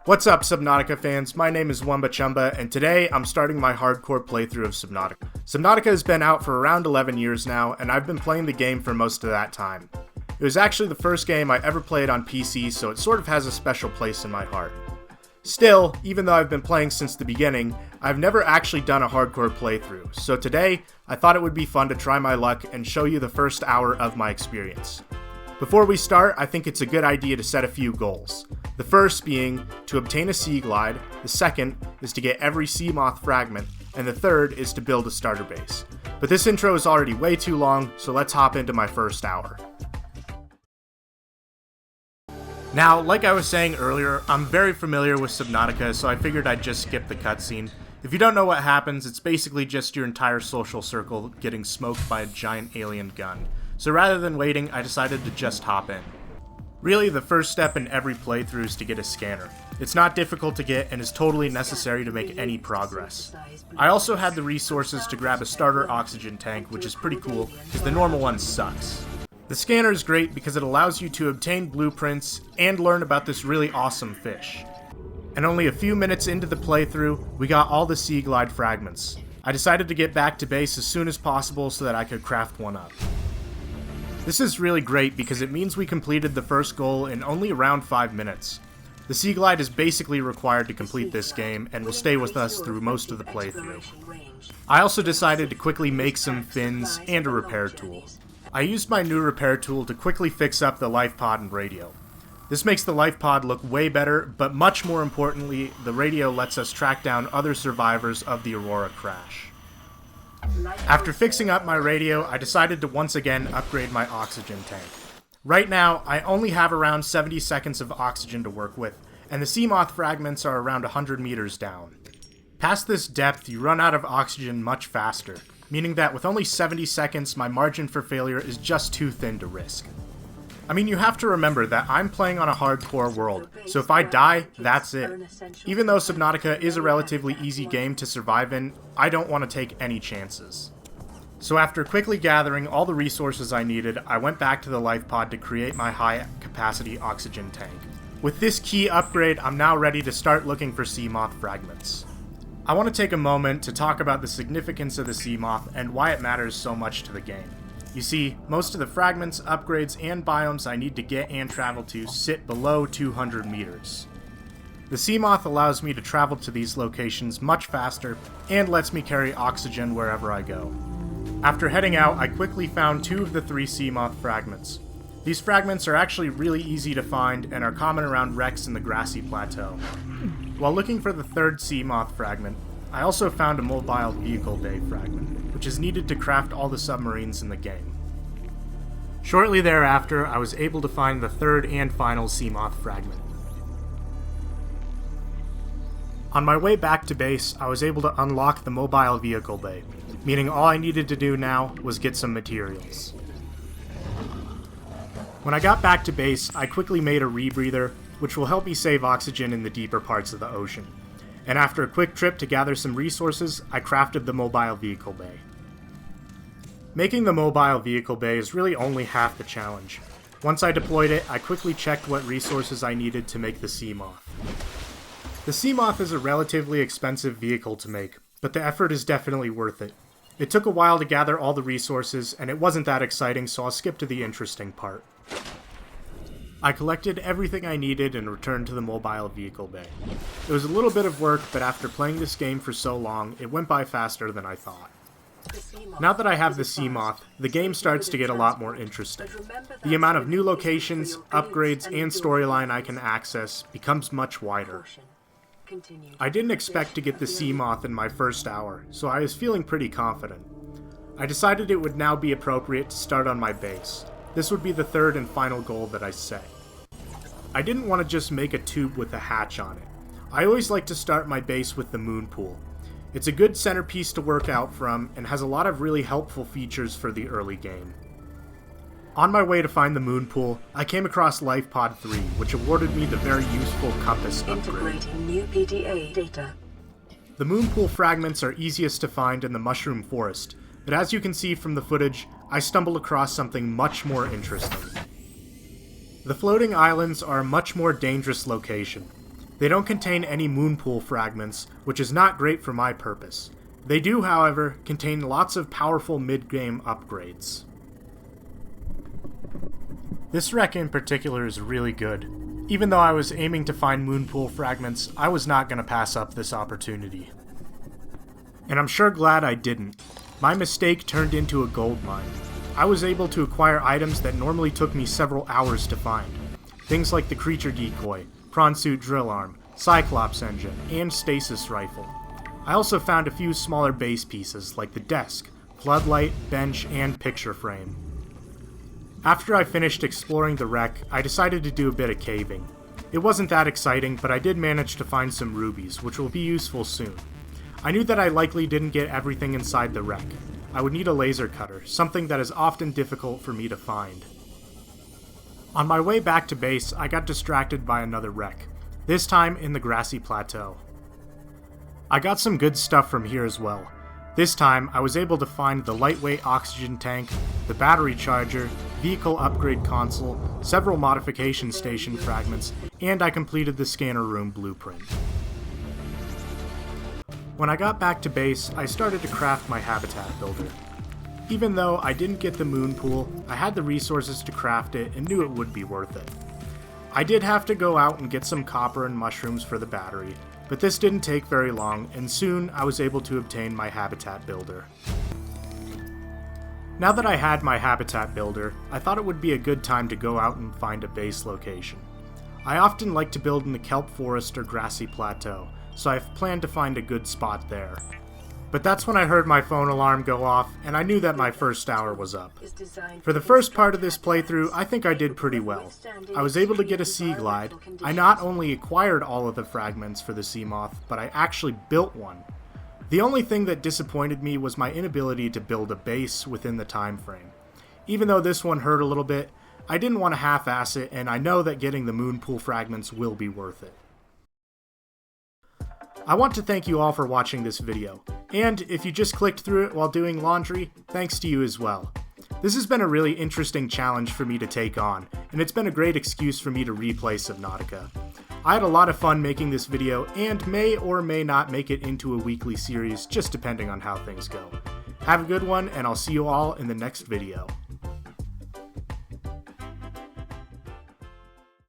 What's up, Subnautica fans? My name is Wumba Chumba, and today I'm starting my hardcore playthrough of Subnautica. Subnautica has been out for around 11 years now, and I've been playing the game for most of that time. It was actually the first game I ever played on PC, so it sort of has a special place in my heart. Still, even though I've been playing since the beginning, I've never actually done a hardcore playthrough, so today I thought it would be fun to try my luck and show you the first hour of my experience. Before we start, I think it's a good idea to set a few goals. The first being to obtain a sea glide, the second is to get every sea moth fragment, and the third is to build a starter base. But this intro is already way too long, so let's hop into my first hour. Now, like I was saying earlier, I'm very familiar with Subnautica, so I figured I'd just skip the cutscene. If you don't know what happens, it's basically just your entire social circle getting smoked by a giant alien gun. So rather than waiting, I decided to just hop in. Really, the first step in every playthrough is to get a scanner. It's not difficult to get and is totally necessary to make any progress. I also had the resources to grab a starter oxygen tank, which is pretty cool, because the normal one sucks. The scanner is great because it allows you to obtain blueprints and learn about this really awesome fish. And only a few minutes into the playthrough, we got all the sea glide fragments. I decided to get back to base as soon as possible so that I could craft one up. This is really great because it means we completed the first goal in only around 5 minutes. The sea glide is basically required to complete this game and will stay with us through most of the playthrough. I also decided to quickly make some fins and a repair tool. I used my new repair tool to quickly fix up the life pod and radio. This makes the life pod look way better, but much more importantly, the radio lets us track down other survivors of the Aurora crash. After fixing up my radio, I decided to once again upgrade my oxygen tank. Right now, I only have around 70 seconds of oxygen to work with, and the sea moth fragments are around 100 meters down. Past this depth, you run out of oxygen much faster, meaning that with only 70 seconds, my margin for failure is just too thin to risk. I mean, you have to remember that I'm playing on a hardcore world, so if I die, that's it. Even though Subnautica is a relatively easy game to survive in, I don't want to take any chances. So after quickly gathering all the resources I needed, I went back to the life pod to create my high-capacity oxygen tank. With this key upgrade, I'm now ready to start looking for sea moth fragments. I want to take a moment to talk about the significance of the sea moth and why it matters so much to the game. You see, most of the fragments, upgrades, and biomes I need to get and travel to sit below 200 meters. The sea moth allows me to travel to these locations much faster and lets me carry oxygen wherever I go. After heading out, I quickly found 2 of the 3 sea moth fragments. These fragments are actually really easy to find and are common around wrecks in the grassy plateau. While looking for the 3rd sea moth fragment, I also found a mobile vehicle bay fragment, which is needed to craft all the submarines in the game. Shortly thereafter, I was able to find the 3rd and final sea moth fragment. On my way back to base, I was able to unlock the mobile vehicle bay, meaning all I needed to do now was get some materials. When I got back to base, I quickly made a rebreather, which will help me save oxygen in the deeper parts of the ocean. And after a quick trip to gather some resources, I crafted the mobile vehicle bay. Making the mobile vehicle bay is really only half the challenge. Once I deployed it, I quickly checked what resources I needed to make the sea moth. The sea moth is a relatively expensive vehicle to make, but the effort is definitely worth it. It took a while to gather all the resources, and it wasn't that exciting, so I'll skip to the interesting part. I collected everything I needed and returned to the mobile vehicle bay. It was a little bit of work, but after playing this game for so long, it went by faster than I thought. Now that I have the sea moth, the game starts to get a lot more interesting. The amount of new locations, upgrades, and storyline I can access becomes much wider. I didn't expect to get the sea moth in my first hour, so I was feeling pretty confident. I decided it would now be appropriate to start on my base. This would be the 3rd and final goal that I set. I didn't want to just make a tube with a hatch on it. I always like to start my base with the moon pool. It's a good centerpiece to work out from and has a lot of really helpful features for the early game. On my way to find the moon pool, I came across Life Pod 3, which awarded me the very useful compass upgrade. Integrating new PDA data. The moon pool fragments are easiest to find in the mushroom forest, but as you can see from the footage, I stumbled across something much more interesting. The floating islands are a much more dangerous location. They don't contain any moonpool fragments, which is not great for my purpose. They do, however, contain lots of powerful mid-game upgrades. This wreck in particular is really good. Even though I was aiming to find moonpool fragments, I was not going to pass up this opportunity. And I'm sure glad I didn't. My mistake turned into a gold mine. I was able to acquire items that normally took me several hours to find. Things like the creature decoy, prawn suit drill arm, cyclops engine, and stasis rifle. I also found a few smaller base pieces like the desk, floodlight, bench, and picture frame. After I finished exploring the wreck, I decided to do a bit of caving. It wasn't that exciting, but I did manage to find some rubies, which will be useful soon. I knew that I likely didn't get everything inside the wreck. I would need a laser cutter, something that is often difficult for me to find. On my way back to base, I got distracted by another wreck, this time in the grassy plateau. I got some good stuff from here as well. This time, I was able to find the lightweight oxygen tank, the battery charger, vehicle upgrade console, several modification station fragments, and I completed the scanner room blueprint. When I got back to base, I started to craft my habitat builder. Even though I didn't get the moon pool, I had the resources to craft it and knew it would be worth it. I did have to go out and get some copper and mushrooms for the battery, but this didn't take very long, and soon I was able to obtain my habitat builder. Now that I had my habitat builder, I thought it would be a good time to go out and find a base location. I often like to build in the kelp forest or grassy plateau, so I've planned to find a good spot there. But that's when I heard my phone alarm go off, and I knew that my first hour was up. For the first part of this playthrough, I think I did pretty well. I was able to get a sea glide. I not only acquired all of the fragments for the sea moth, but I actually built one. The only thing that disappointed me was my inability to build a base within the time frame. Even though this one hurt a little bit, I didn't want to half-ass it, and I know that getting the moonpool fragments will be worth it. I want to thank you all for watching this video, and if you just clicked through it while doing laundry, thanks to you as well. This has been a really interesting challenge for me to take on, and it's been a great excuse for me to replay Subnautica. I had a lot of fun making this video, and may or may not make it into a weekly series, just depending on how things go. Have a good one, and I'll see you all in the next video.